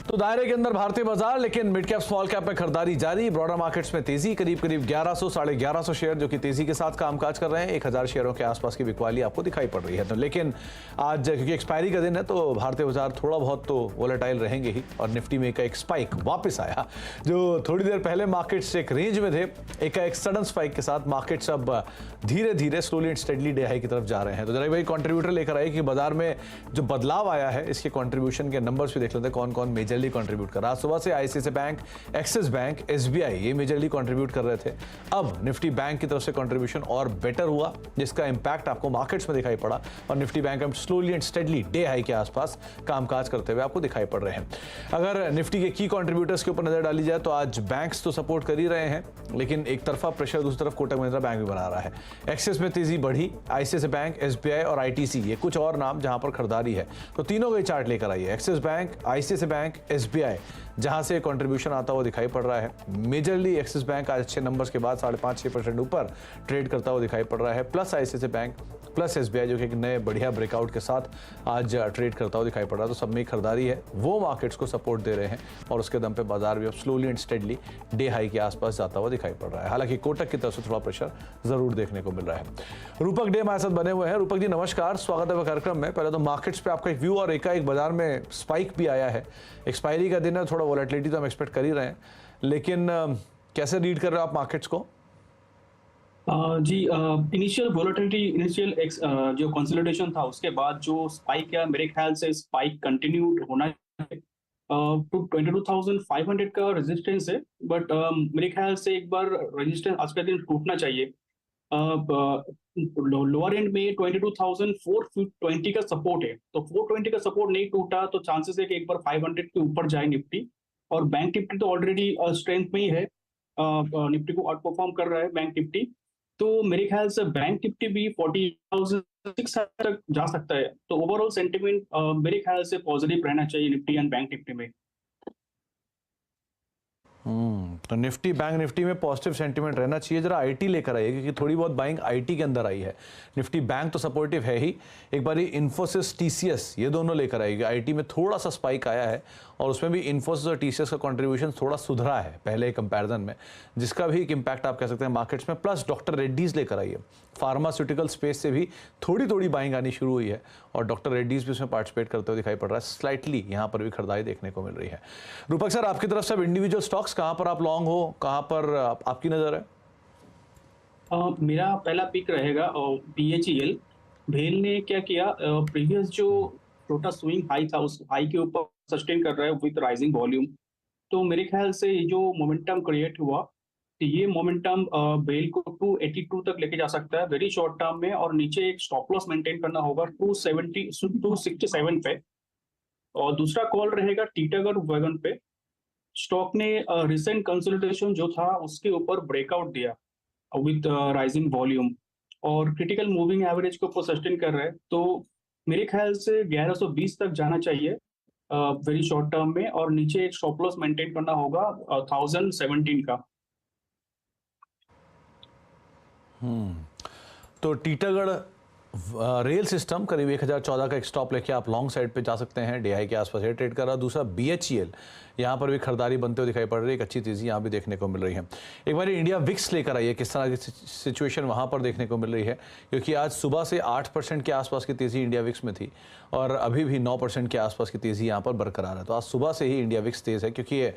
तो दायरे के अंदर भारतीय बाजार, लेकिन मिड कैप स्मॉल कैप में खरीदारी जारी। ब्रॉडर मार्केट्स में तेजी, करीब 1100 साढ़े 1100 शेयर जो कि तेजी के साथ कामकाज कर रहे हैं। 1000 शेयरों के आसपास की बिकवाली आपको दिखाई पड़ रही है। तो लेकिन आज क्योंकि एक्सपायरी का दिन है तो भारतीय बाजार थोड़ा बहुत तो वोलेटाइल रहेंगे ही। और निफ्टी में एक स्पाइक वापस आया, जो थोड़ी देर पहले मार्केट्स एक रेंज में थे, एक सडन स्पाइक के साथ मार्केट्स अब धीरे धीरे slowly and steadily day high की तरफ जा रहे हैं। तो जरा भाई कंट्रीब्यूटर लेकर आए कि बाजार में जो बदलाव आया है इसके कंट्रीब्यूशन के नंबर्स भी देख लेते हैं, कौन कौन मेजरली कंट्रीब्यूट कर रहा है। सुबह से ICICI bank, axis bank, SBI ये मेजरली कंट्रीब्यूट कर रहे थे। अब निफ्टी बैंक की तरफ से कंट्रीब्यूशन और बेटर हुआ, जिसका इंपैक्ट आपको मार्केट्स में दिखाई पड़ा। और निफ्टी बैंक अब slowly and steadily day high के आसपास कामकाज करते हुए आपको दिखाई पड़ रहे हैं। अगर निफ्टी के की कंट्रीब्यूटर्स के ऊपर नजर डाली जाए तो आज बैंक्स तो सपोर्ट कर ही रहे हैं, लेकिन एक तरफा प्रेशर दूसरी तरफ कोटक महिंद्रा बैंक भी बना रहा है। एक्सिस में तेजी बढ़ी, आईसीआईसीआई बैंक, एसबीआई और आईटीसी ये कुछ और नाम जहां पर खरीदारी है। तो तीनों का चार्ट लेकर आइए। Axis bank, ICICI bank, SBI जहां से कंट्रीब्यूशन आता हुआ दिखाई पड़ रहा है। मेजरली एक्सिस बैंक आज अच्छे नंबर्स के बाद 5.5-6% ऊपर ट्रेड करता हुआ दिखाई पड़ रहा है। Plus ICICI bank, plus SBI जो कि एक नए बढ़िया ब्रेकआउट के साथ आज ट्रेड करता हुआ दिखाई पड़ रहा है। तो सब में खरीदारी है, वो मार्केट्स को सपोर्ट दे रहे हैं और उसके दम पे बाजार भी अब slowly and steadily day high के आसपास जाता हुआ दिखाई पड़ रहा है। हालांकि कोटक की तरफ से थोड़ा प्रेशर जरूर देखने को मिल रहा है। रूपक डे हमारे साथ बने हुए हैं। रूपक जी नमस्कार, स्वागत है कार्यक्रम में। पहले तो मार्केट्स पे आपका एक व्यू और एक बाजार में स्पाइक भी आया है। एक्सपायरी का दिन है, थोड़ा वोलेटिलिटी तो हम एक्सपेक्ट कर ही रहे हैं, लेकिन कैसे रीड कर रहे हो आप मार्केट्स को? जी, इनिशियल वोलेटिलिटी, जो कंसोलिडेशन था उसके बाद जो स्पाइक है, मेरे ख्याल से स्पाइक कंटिन्यूड होना है। टू 22,500 का रेजिस्टेंस है, बट मेरे ख्याल से एक बार रेजिस्टेंस आज का दिन टूटना चाहिए। लोअर एंड में 22,420 का सपोर्ट है, तो 420 का सपोर्ट नहीं टूटा तो चांसेस है कि एक बार 500 के ऊपर जाए निफ्टी। और बैंक निफ्टी तो ऑलरेडी स्ट्रेंथ में ही है, निफ्टी को आउट परफॉर्म कर रहा है बैंक निफ्टी। तो मेरे ख्याल से बैंक निफ्टी भी 40,600 तक जा सकता है। तो ओवरऑल सेंटिमेंट मेरे ख्याल से पॉजिटिव रहना चाहिए निफ्टी एंड बैंक निफ्टी में। तो निफ्टी बैंक निफ्टी में पॉजिटिव सेंटीमेंट रहना चाहिए। जरा आईटी लेकर आइए, क्योंकि थोड़ी बहुत बाइंग आईटी के अंदर आई है। निफ्टी बैंक तो सपोर्टिव है ही, एक बार इन्फोसिस, टीसीएस ये दोनों लेकर आएगी। आईटी में थोड़ा सा स्पाइक आया है और उसमें भी इन्फोसिस और टीसीएस का कंट्रीब्यूशन थोड़ा सुधरा है पहले कंपैरिजन में, जिसका भी एक इंपैक्ट आप कह सकते हैं मार्केट्स में। प्लस डॉक्टर रेड्डीज लेकर आइए, फार्मास्यूटिकल स्पेस से भी थोड़ी बाइंग आनी शुरू हुई है और डॉक्टर रेड्डीज भी उसमें पार्टिसिपेट करते हुए दिखाई पड़ रहा है। स्लाइटली यहाँ पर भी खरीदारी देखने को मिल रही है। रूपक सर, आपकी तरफ से इंडिविजुअल स्टॉक्स कहाँ पर आप लॉन्ग हो, कहाँ पर आपकी नजर है? मेरा पहला पिक रहेगा बीएचईएल। भेल ने क्या किया, प्रीवियस जो छोटा स्विंग हाई था उस हाई के ऊपर सस्टेन कर रहा है विद राइजिंग वॉल्यूम। तो मेरे ख्याल से ये जो मोमेंटम क्रिएट हुआ, तो ये मोमेंटम बेल को 282 तक लेके जा सकता है वेरी शॉर्ट टर्म में। और नीचे एक स्टॉप लॉस मेंटेन करना होगा 267 पे। और दूसरा कॉल रहेगा टीटागढ़ वैगन पे। स्टॉक ने रिसेंट कंसोलिडेशन जो था उसके ऊपर ब्रेकआउट दिया विद राइजिंग वॉल्यूम और क्रिटिकल मूविंग एवरेज को सस्टेन कर रहा है। तो मेरे ख्याल से 1120 तक जाना चाहिए वेरी शॉर्ट टर्म में। और नीचे एक स्टॉप लॉस मेंटेन करना होगा 1017 का। तो टीटागढ़ रेल सिस्टम करीब 1014 का एक स्टॉप लेके आप लॉन्ग साइड पे जा सकते हैं। डीआई के आसपास ये ट्रेड कर रहा है। दूसरा बीएचईएल, यहाँ पर भी खरीदारी बनते हुए दिखाई पड़ रही है। एक अच्छी तेजी यहाँ भी देखने को मिल रही है। एक बार इंडिया विक्स लेकर आइए, किस तरह की सिचुएशन वहाँ पर देखने को मिल रही है, क्योंकि आज सुबह से 8% के आसपास की तेजी इंडिया विक्स में थी और अभी भी 9% के आसपास की तेजी यहाँ पर बरकरार है। तो आज सुबह से ही इंडिया विक्स तेज है, क्योंकि ये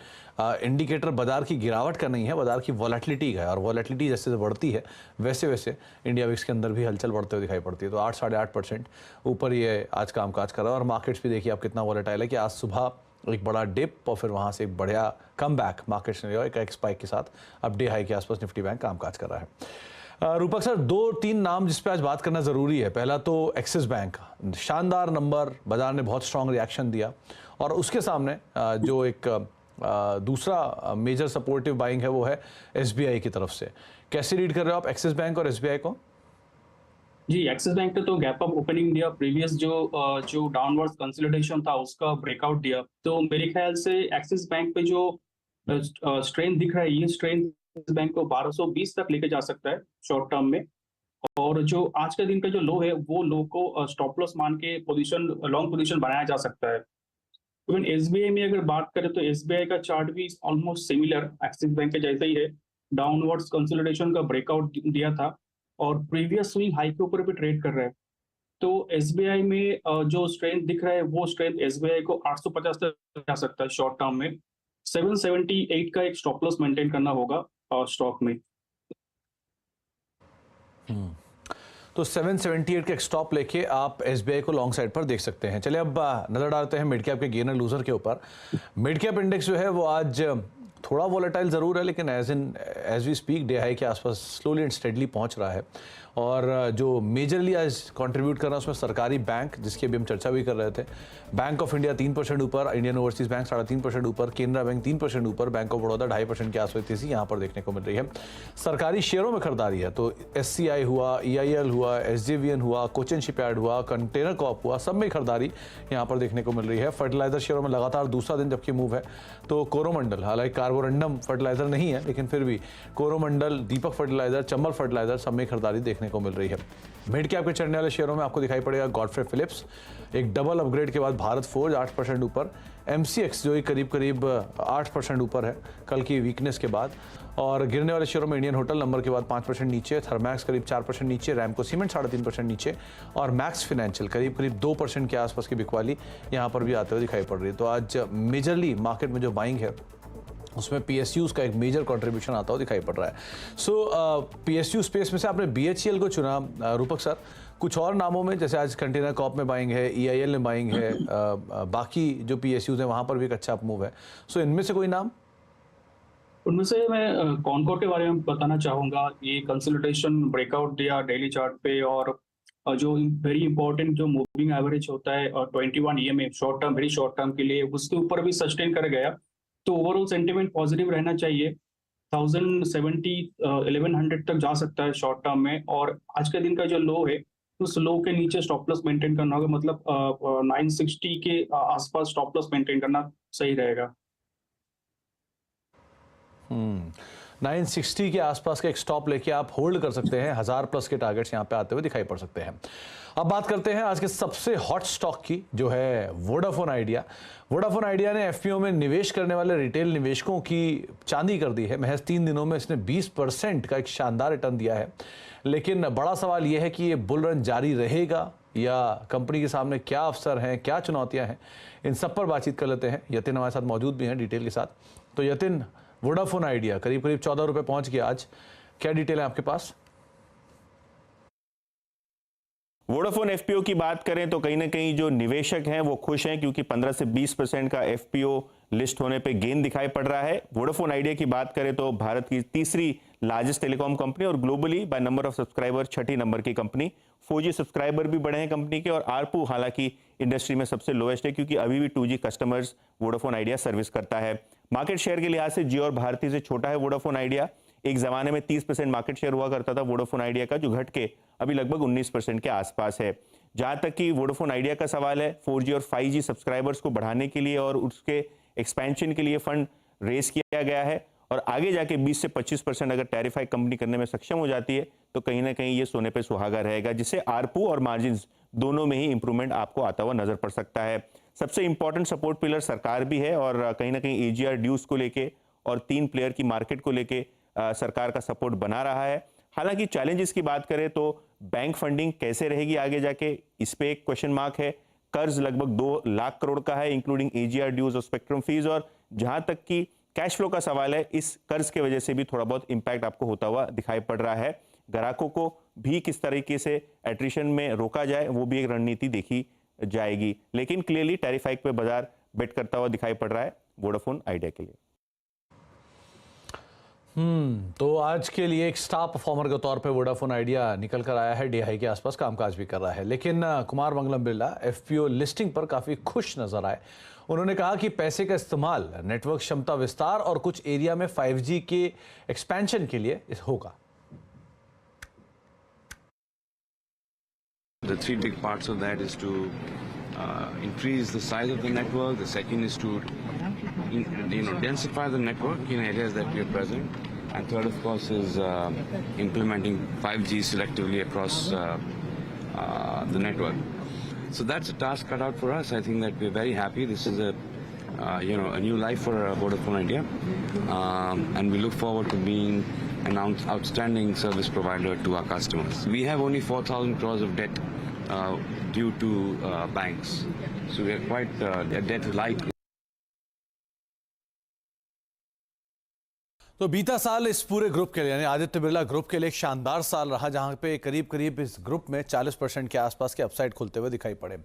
इंडिकेटर बाजार की गिरावट का नहीं है, बाजार की वॉलेटिलिटी का है। और वॉलेटिलिटी जैसे बढ़ती है वैसे वैसे इंडिया विक्स के अंदर भी हलचल बढ़ते हुए दिखाई पड़ती है। तो 8-8.5% ऊपर ये आज कामकाज कर रहा है। और मार्केट्स भी देखिए आप कितना वॉलेटाइल है कि आज सुबह एक बड़ा डिप और फिर वहाँ से एक बढ़िया कम बैक मार्केट्स ने एक स्पाइक के साथ अब डे हाई के आसपास निफ्टी बैंक कामकाज कर रहा है। रूपक सर, 2-3 नाम जिस पे आज बात करना ज़रूरी है। पहला तो एक्सिस बैंक, शानदार नंबर, बाजार ने बहुत स्ट्रॉन्ग रिएक्शन दिया और उसके सामने जो एक दूसरा मेजर सपोर्टिव बाइंग है वो है एसबीआई की तरफ से। कैसे रीड कर रहे हो आप एक्सिस बैंक और एसबीआई को? जी, एक्सिस बैंक ने तो गैप अप ओपनिंग दिया। प्रीवियस जो डाउनवर्ड कंसोलिडेशन था उसका ब्रेकआउट दिया। तो मेरे ख्याल से एक्सिस बैंक पे जो स्ट्रेंथ दिख रहा है, ये स्ट्रेंथ एक्सिस बैंक को 1220 तक लेके जा सकता है शॉर्ट टर्म में। और जो आज का दिन का जो लो है वो लो को स्टॉप लॉस मान के पोजीशन, लॉन्ग पोजीशन बनाया जा सकता है। इवन एसबीआई में अगर बात करें तो एसबीआई का चार्ट भी ऑलमोस्ट सिमिलर एक्सिस बैंक के जैसा ही है, डाउनवर्ड्स कंसोलिडेशन का ब्रेकआउट दिया था और प्रीवियस स्विंग हाई के ऊपर भी ट्रेड कर रहा है। तो एसबीआई में जो स्ट्रेंथ दिख रहा है वो स्ट्रेंथ एसबीआई को 850 तक जा सकता है शॉर्ट टर्म में। 778 का एक स्टॉप लॉस मेंटेन करना होगा स्टॉक में। तो 778 का एक स्टॉप लेके आप एसबीआई को लॉन्ग साइड पर देख सकते हैं। चलिए अब नजर डालते हैं मिड कैप के गेनर लूजर के ऊपर। मिड कैप इंडेक्स जो है वो आज थोड़ा वोलेटाइल ज़रूर है, लेकिन as we speak day high के आसपास स्लोली एंड स्टेडली पहुंच रहा है। और जो मेजरली आज कंट्रीब्यूट कर रहा है उसमें सरकारी बैंक, जिसकी अभी हम चर्चा भी कर रहे थे। बैंक ऑफ इंडिया 3% ऊपर, इंडियन ओवरसीज बैंक 3.5% ऊपर, केनरा बैंक 3% ऊपर, बैंक ऑफ बड़ौदा 2.5% के आसपास तेजी यहाँ पर देखने को मिल रही है। सरकारी शेयरों में खरीदारी है तो SCI हुआ, EIL हुआ, SJVN हुआ, कोचिन शिपयार्ड हुआ, कंटेनर कॉर्प हुआ, सब में खरीदारी यहाँ पर देखने को मिल रही है। फर्टिलाइजर शेयरों में लगातार दूसरा दिन जबकि मूव है तो कोरोमंडल, हालांकि कार्बोरंडम फर्टिलाइजर नहीं है लेकिन फिर भी कोरोमंडल, दीपक फर्टिलाइजर, चंबल फर्टिलाइजर सब में खरीदारी देखने को मिल रही है। मिड कैप के चढ़ने वाले शेयरों में आपको दिखाई पड़ेगा गॉडफ्रे फिलिप्स, एक डबल अपग्रेड के बाद भारत फोर्ज 8% ऊपर, MCX जो करीब 8% ऊपर है कल की वीकनेस के बाद। और गिरने वाले शेयरों में इंडियन होटल नंबर के बाद 5% नीचे, थर्मैक्स करीब 4% नीचे, रैमको सीमेंट 3.5% नीचे और मैक्स फाइनेंशियल करीब 2% के आसपास की बिकवाली यहाँ पर भी आते हुए दिखाई पड़ रही है। तो आज मेजरली मार्केट में जो बाइंग है उसमें PSUs का एक मेजर कंट्रीब्यूशन आता हुआ दिखाई पड़ रहा है। सो PSU स्पेस में से आपने BHEL को चुना रूपक सर, कुछ और नामों में जैसे आज कंटेनर कॉर्प में बाइंग है, EIL में बाइंग है, बाकी जो PSUs हैं वहाँ पर भी एक अच्छा मूव है। सो इनमें से कोई नाम? उनमें से मैं कॉनकोर के बारे में बताना चाहूंगा। ये कंसोलिडेशन ब्रेकआउट दिया डेली चार्ट पे और जो वेरी इंपॉर्टेंट जो मूविंग एवरेज होता है 21 EMA short term, very short term के लिए, उसके ऊपर भी सस्टेन कर गया। तो ओवरऑल सेंटिमेंट पॉजिटिव रहना चाहिए। 1070 1100 तक जा सकता है शॉर्ट टर्म में और आज के दिन का जो लो है उस लो के नीचे स्टॉप लॉस मेंटेन करना होगा, मतलब 960 के आसपास स्टॉप लॉस मेंटेन करना सही रहेगा। 960 के आसपास का एक स्टॉप लेके आप होल्ड कर सकते हैं। 1000 प्लस के टारगेट्स यहाँ पे आते हुए दिखाई पड़ सकते हैं। अब बात करते हैं आज के सबसे हॉट स्टॉक की, जो है वोडाफोन आइडिया। वोडाफोन आइडिया ने FPO में निवेश करने वाले रिटेल निवेशकों की चांदी कर दी है। महज 3 दिनों में इसने 20% का एक शानदार रिटर्न दिया है। लेकिन बड़ा सवाल यह है कि ये बुल रन जारी रहेगा या कंपनी के सामने क्या अवसर हैं, क्या चुनौतियां हैं, इन सब पर बातचीत कर लेते हैं। यतिन हमारे साथ मौजूद भी हैं डिटेल के साथ। तो यतिन, वोडाफोन आइडिया करीब 14 रुपए पहुंच गया आज, क्या डिटेल है आपके पास? वोडाफोन FPO की बात करें तो कहीं ना कहीं जो निवेशक हैं वो खुश हैं, क्योंकि 15 से 20% का FPO लिस्ट होने पे गेन दिखाई पड़ रहा है। वोडाफोन आइडिया की बात करें तो भारत की तीसरी लार्जेस्ट टेलीकॉम कंपनी और globally by number of subscriber 6ठी नंबर की कंपनी। 4G सब्सक्राइबर भी बढ़े हैं कंपनी के और आरपू हालांकि इंडस्ट्री में सबसे लोएस्ट है, क्योंकि अभी भी 2G customers Vodafone idea service करता है। मार्केट शेयर के लिहाज से जियो और भारती से छोटा है वोडाफोन आइडिया। एक जमाने में 30% मार्केट शेयर हुआ करता था वोडाफोन आइडिया का, जो घट के अभी लगभग 19% के आसपास है। जहां तक कि वोडाफोन आइडिया का सवाल है, 4G और 5G सब्सक्राइबर्स को बढ़ाने के लिए और उसके एक्सपेंशन के लिए फंड रेज किया गया है और आगे जाके 20 से 25% अगर टैरिफाई कंपनी करने में सक्षम हो जाती है तो कहीं ना कहीं ये सोने पे सुहागा रहेगा, जिससे आरपू और मार्जिन दोनों में ही इंप्रूवमेंट आपको आता हुआ नजर पड़ सकता है। सबसे इंपॉर्टेंट सपोर्ट पिलर सरकार भी है और कहीं ना कहीं AGR ड्यूज को लेके और 3 प्लेयर की मार्केट को लेके सरकार का सपोर्ट बना रहा है। हालांकि चैलेंजेस की बात करें तो बैंक फंडिंग कैसे रहेगी आगे जाके, इस पे एक क्वेश्चन मार्क है। कर्ज लगभग 2 लाख करोड़ का है इंक्लूडिंग AGR ड्यूज और स्पेक्ट्रम फीस, और जहां तक कि कैश फ्लो का सवाल है, इस कर्ज के वजह से भी थोड़ा बहुत इंपैक्ट आपको होता हुआ दिखाई पड़ रहा है। ग्राहकों को भी किस तरीके से एट्रिशन में रोका जाए वो भी एक रणनीति देखी जाएगी, लेकिन क्लियरली टैरिफ हाइक पे बाजार बेट करता हुआ दिखाई पड़ रहा है वोडाफोन आइडिया के लिए। तो आज के लिए एक स्टार परफॉर्मर के तौर पे वोडाफोन आइडिया निकल कर आया है, DI के आसपास कामकाज भी कर रहा है। लेकिन कुमार मंगलम बिरला FPO लिस्टिंग पर काफी खुश नजर आए। उन्होंने कहा कि पैसे का इस्तेमाल नेटवर्क क्षमता विस्तार और कुछ एरिया में 5G के एक्सपेंशन के लिए होगा। The 3 big parts of that is to increase the size of the network. The second is to densify the network in areas that we are present. And third, of course, is implementing 5G selectively across the network. So that's a task cut out for us. I think that we're very happy. This is a a new life for Vodafone Idea, and we look forward to being an outstanding service provider to our customers. We have only 4,000 crores of debt due to banks, so we are quite debt light. तो बीता साल इस पूरे group के लिए यानी Aditya Birla group के लिए एक शानदार साल रहा, जहां पे करीब करीब इस ग्रुप में 40% के आसपास के अपसाइड खुलते हुए दिखाई पड़े।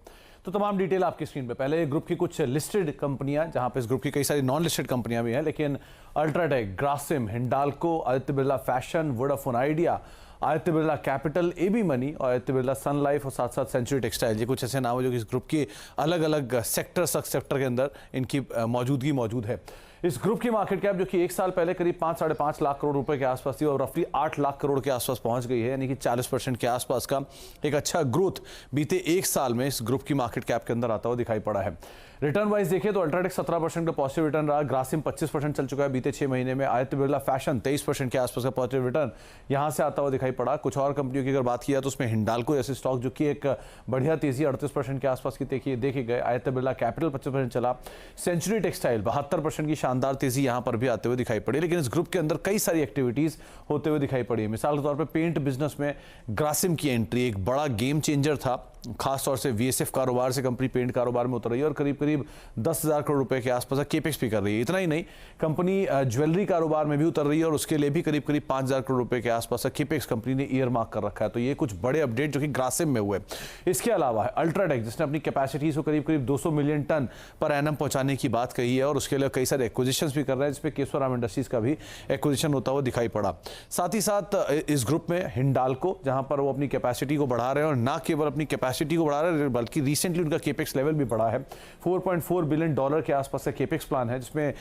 तो तमाम डिटेल आपकी स्क्रीन पे। पहले ग्रुप की कुछ लिस्टेड कंपनियां, जहां पे इस ग्रुप की कई सारी नॉन लिस्टेड कंपनियां भी हैं, लेकिन UltraTech, Grasim, Hindalco, Aditya Birla fashion, Vodafone Idea, Aditya Birla capital, AB money और आदित्य बिरला सन लाइफ और साथ साथ सेंचुरी टेक्सटाइल, ये कुछ ऐसे नाम है जो कि इस ग्रुप की अलग अलग सेक्टर सब सेक्टर के अंदर इनकी मौजूदगी मौजूद है। इस ग्रुप की मार्केट कैप जो कि एक साल पहले करीब 5-5.5 लाख करोड़ रुपए के आसपास थी और रफली 8 लाख करोड़ के आसपास पहुंच गई है, यानी कि 40% के आसपास का एक अच्छा ग्रोथ बीते एक साल में इस ग्रुप की मार्केट कैप के अंदर आता हुआ दिखाई पड़ा है। रिटर्न वाइज देखिए तो अल्ट्राटेक 17% का पॉजिटिव रिटर्न रहा, ग्रासिम 25% चल चुका है बीते 6 महीने में, आदित्य बिरला फैशन 23% के आसपास का पॉजिटिव रिटर्न यहां से आता हुआ दिखाई पड़ा। कुछ और कंपनियों की अगर बात किया तो उसमें हिंडाल्को जैसे स्टॉक जो कि एक बढ़िया तेजी 38% के आसपास की देखे गए, आदित्य बिरला कैपिटल 25% चला, सेंचुरी टेक्सटाइल 72% की शानदार तेजी यहां पर भी आते हुए दिखाई पड़ी। लेकिन इस ग्रुप के अंदर कई सारी एक्टिविटीज होते हुए दिखाई पड़ी। मिसाल के तौर पर पेंट बिजनेस में ग्रासिम की एंट्री एक बड़ा गेम चेंजर था, खासतौर से वीएसएफ कारोबार से कंपनी पेंट कारोबार में उतर रही है और करीब करीब 10,000 करोड़ रुपए के आसपास का केपेक्स भी कर रही है। इतना ही नहीं, कंपनी ज्वेलरी कारोबार में भी उतर रही है और उसके लिए भी करीब करीब 5,000 करोड़ रुपए के आसपास का केपेक्स कंपनी ने ईयर मार्क कर रखा है। तो ये कुछ बड़े अपडेट जो कि ग्रासिम में हुए। इसके अलावा है अल्ट्राटेक, जिसने अपनी कैपेसिटीज को करीब करीब 200 मिलियन टन पर एनम पहुंचाने की बात कही है और उसके लिए कई सारे एक्विजिशंस भी कर रहे हैं, जिसमें केशवराम इंडस्ट्रीज का भी एक्विजिशन होता हुआ दिखाई पड़ा। साथ ही साथ इस ग्रुप में हिंडाल्को, जहां पर वो अपनी कैपेसिटी को बढ़ा रहे हैं और ना केवल अपनी कैपेसिटी को बढ़ा रहे हैं बल्कि रिसेंटली उनका केपेक्स लेवल भी बढ़ा है। $4.4 बिलियन के आसपास का केपेक्स प्लान है, जिसमें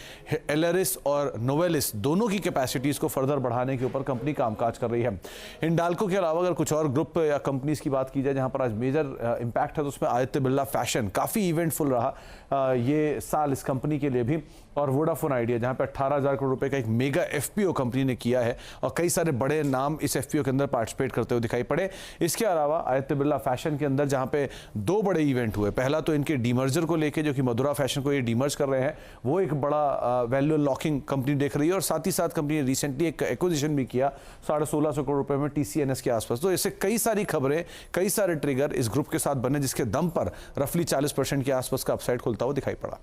एलरिस और नोवेलिस दोनों की कैपेसिटीज को फर्दर बढ़ाने के ऊपर कंपनी कामकाज कर रही है। हिंडाल्को के अलावा अगर कुछ और ग्रुप या कंपनीज की बात की जाए जहां पर आज मेजर इंपैक्ट है तो उसमें आदित्य बिरला फैशन काफी इवेंटफुल रहा ये साल इस कंपनी के लिए भी, और वोडाफोन आइडिया जहां पे 18,000 करोड़ रुपए का एक मेगा एफपीओ कंपनी ने किया है और कई सारे बड़े नाम इस एफपीओ के अंदर पार्टिसिपेट करते हुए दिखाई पड़े। इसके अलावा आदित्य बिरला फैशन के अंदर जहां पे 2 बड़े इवेंट हुए, पहला तो इनके डीमर्जर को लेके जो कि मधुरा फैशन को ये डीमर्ज कर रहे हैं, वो एक बड़ा वैल्यू लॉकिंग कंपनी देख रही है और साथ ही साथ कंपनी ने रिसेंटली एक एक्विजिशन भी किया 1650 करोड़ रुपए में टीसीएनएस के आसपास। तो ऐसे कई सारी खबरें, कई सारे ट्रिगर इस ग्रुप के साथ बने, जिसके दम पर रफली 40% के आसपास का अपसाइड खुलता हुआ दिखाई पड़ा।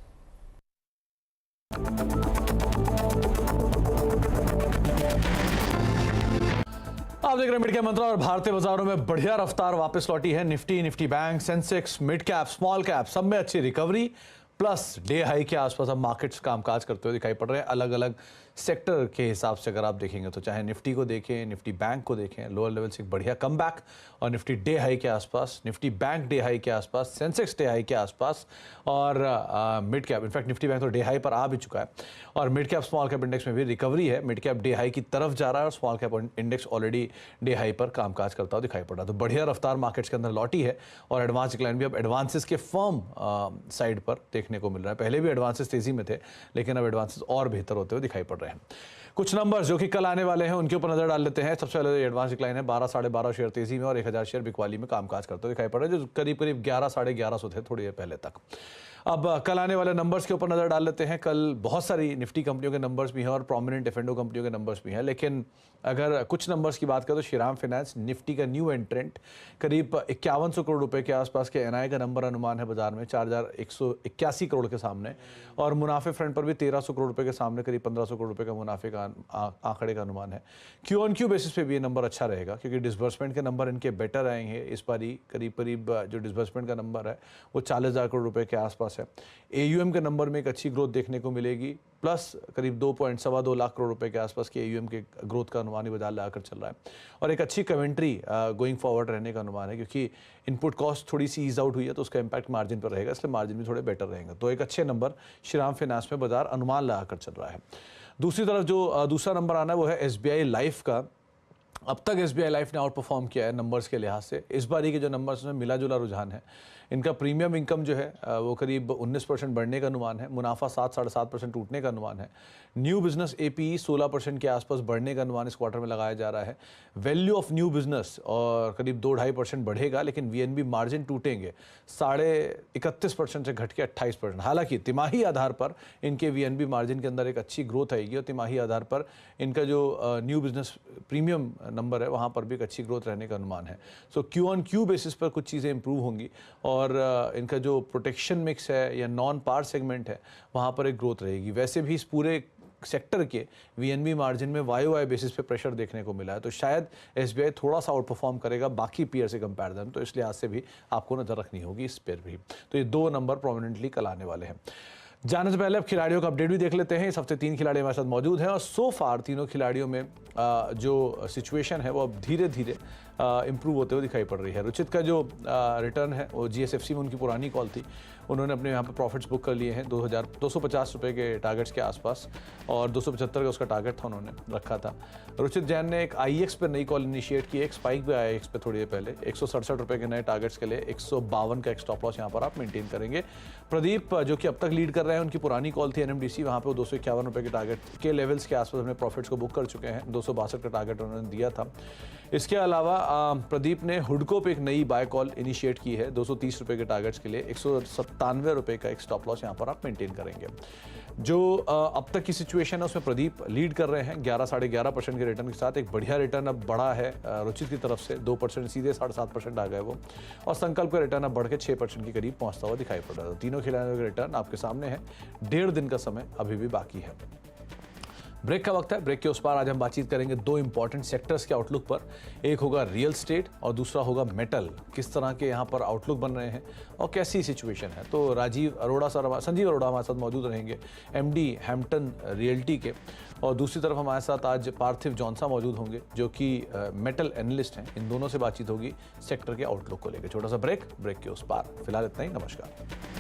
आप देख रहे हैं मिड कैप मंत्रा और भारतीय बाजारों में बढ़िया रफ्तार वापस लौटी है। Nifty bank, Sensex, mid cap, small cap सब में अच्छी रिकवरी प्लस डे हाई के आसपास अब मार्केट्स कामकाज करते हुए दिखाई पड़ रहे हैं। अलग अलग सेक्टर के हिसाब से अगर आप देखेंगे तो चाहे निफ्टी को देखें, निफ्टी बैंक को देखें, लोअर लेवल से एक बढ़िया कमबैक और निफ्टी डे हाई के आसपास, निफ्टी बैंक डे हाई के आसपास, सेंसेक्स डे हाई के आसपास और mid cap, in fact Nifty bank तो डे हाई पर आ भी चुका है और mid cap small cap index में भी रिकवरी है। मिड कैप डे हाई की तरफ जा रहा है और small cap index already day high पर कामकाज करता हुआ दिखाई पड़ रहा है। तो बढ़िया रफ्तार मार्केट्स के अंदर लौटी है और एडवांस डिक्लाइन भी अब एडवांसेस के फर्म साइड पर देखने को मिल रहा है। पहले भी एडवांसेस तेजी में थे लेकिन अब एडवांसेस और बेहतर होते हुए दिखाई पड़ रहे हैं। कुछ नंबर्स जो कि कल आने वाले हैं उनके ऊपर नजर डाल लेते हैं। सबसे पहले एडवांस डिक्लाइन है, 12-12.5 शेयर तेजी में और 1000 शेयर बिकवाली में कामकाज करते हुए दिखाई पड़ रहे हैं, जो करीब करीब 11-11.5 थे थोड़ी देर पहले तक। अब कल आने वाले नंबर्स के ऊपर नजर डाल लेते हैं। कल बहुत सारी निफ्टी कंपनियों के नंबर्स भी हैं और प्रोमिनेंट एफ&ओ कंपनियों के नंबर्स भी हैं, लेकिन अगर कुछ नंबर्स की बात करें तो श्रीराम फाइनेंस निफ्टी का न्यू एंट्रेंट करीब 5100 करोड़ रुपए के आसपास के एनआई का नंबर अनुमान है बाजार में 4181 करोड़ के सामने, और मुनाफे फ्रंट पर भी 1300 करोड़ रुपए के सामने करीब 1500 करोड़ रुपए का मुनाफे का आंकड़े का अनुमान है। क्यू ऑन क्यू बेसिस पे भी ये नंबर अच्छा रहेगा क्योंकि डिसबर्समेंट के नंबर इनके बेटर आएंगे इस बारी। करीब जो डिसबर्समेंट का नंबर है वो 40,000 करोड़ रुपए के आसपास है। एयूएम के नंबर में एक अच्छी ग्रोथ देखने को मिलेगी, प्लस करीब 2.2 लाख करोड़ रुपए के आसपास के एयूएम के ग्रोथ का अनुमान ही बाजार लगाकर चल रहा है और एक अच्छी कमेंट्री गोइंग फॉरवर्ड रहने का अनुमान है क्योंकि इनपुट कॉस्ट थोड़ी सी ईज आउट हुई है तो उसका इंपैक्ट मार्जिन पर रहेगा, इसलिए मार्जिन भी थोड़े बेटर रहेंगे। तो एक अच्छे नंबर श्रीराम फाइनेंस में बाजार अनुमान लगाकर चल रहा है। दूसरी तरफ जो दूसरा नंबर आना है वो है एसबीआई लाइफ का। अब तक एसबीआई लाइफ ने आउट परफॉर्म किया है नंबर्स के लिहाज से। इस बारी के जो नंबर्स में मिला जुला रुझान है, इनका प्रीमियम इनकम जो है वो करीब 19% बढ़ने का अनुमान है, मुनाफा 7-7.5% टूटने का अनुमान है। न्यू बिजनेस APE 16% के आसपास बढ़ने का अनुमान इस क्वार्टर में लगाया जा रहा है। वैल्यू ऑफ न्यू बिजनेस और करीब 2-2.5% बढ़ेगा, लेकिन VNB मार्जिन टूटेंगे 31.5% से घट के 28%। हालांकि तिमाही आधार पर इनके VNB मार्जिन के अंदर एक अच्छी ग्रोथ आएगी और तिमाही आधार पर इनका जो न्यू बिजनेस प्रीमियम नंबर है वहाँ पर भी एक अच्छी ग्रोथ रहने का अनुमान है। सो Q-on-Q बेसिस पर कुछ चीज़ें इंप्रूव होंगी और इनका जो प्रोटेक्शन मिक्स है या नॉन पार सेगमेंट है वहाँ पर एक ग्रोथ रहेगी। वैसे भी इस पूरे सेक्टर के VNB मार्जिन में YOY बेसिस पे प्रेशर देखने को मिला है, तो शायद SBI थोड़ा सा आउट परफॉर्म करेगा बाकी पीयर से कंपैरिजन, तो इस लिहाज से भी आपको नजर रखनी होगी इस पर भी। तो ये 2 नंबर प्रोमिनेंटली कल आने वाले हैं। जाने से पहले अब खिलाड़ियों का अपडेट भी देख लेते हैं। इस हफ्ते 3 खिलाड़ी हमारे साथ मौजूद हैं और सो फार तीनों खिलाड़ियों में जो सिचुएशन है वो अब धीरे धीरे इम्प्रूव होते हुए दिखाई पड़ रही है। रुचित का जो रिटर्न है वो GSFC में उनकी पुरानी कॉल थी, उन्होंने अपने यहाँ पे प्रॉफिट्स बुक कर लिए हैं 250 रुपये के टारगेट्स के आसपास और 275 का उसका टारगेट था उन्होंने रखा था। रुचित जैन ने एक IEX पर नई कॉल इनिशिएट की, एक स्पाइक भी आया IEX पे थोड़ी देर पहले 167 रुपये के नए टारगेट्स के लिए 152 का एक स्टॉप लॉस यहाँ पर आप मेंटेन करेंगे। प्रदीप जो कि अब तक लीड कर रहे हैं, उनकी पुरानी कॉल थी NMDC, वहाँ पे वो 251 रुपये के टारगेट के लेवल्स के आसपास अपने प्रॉफिट्स को बुक कर चुके हैं, 262 का टारगेट उन्होंने दिया था। इसके अलावा प्रदीप ने हुडको पे एक नई बाय कॉल इनिशिएट की है 230 रुपये के टारगेट्स के लिए, 197 रुपये का एक स्टॉप लॉस यहाँ पर आप मेंटेन करेंगे। जो अब तक की सिचुएशन है उसमें प्रदीप लीड कर रहे हैं 11-11.5% के रिटर्न के साथ। एक बढ़िया रिटर्न अब बढ़ा है रुचित की तरफ से 2%, सीधे 7.5% आ गए वो, और संकल्प का रिटर्न अब बढ़ के 6% के करीब पहुंचता हुआ दिखाई पड़ रहा है। तीनों खिलाड़ियों का रिटर्न आपके सामने है, 1.5 दिन का समय अभी भी बाकी है। ब्रेक का वक्त है, ब्रेक के उस पार आज हम बातचीत करेंगे 2 इंपॉर्टेंट सेक्टर्स के आउटलुक पर। एक होगा रियल स्टेट और दूसरा होगा मेटल। किस तरह के यहाँ पर आउटलुक बन रहे हैं और कैसी सिचुएशन है। तो संजीव अरोड़ा हमारे साथ मौजूद रहेंगे, MD हैम्पटन रियल्टी के, और दूसरी तरफ हमारे साथ आज पार्थिव जॉनसा मौजूद होंगे जो कि मेटल एनालिस्ट हैं। इन दोनों से बातचीत होगी सेक्टर के आउटलुक को लेकर। छोटा सा ब्रेक के उस पार। फिलहाल इतना ही, नमस्कार।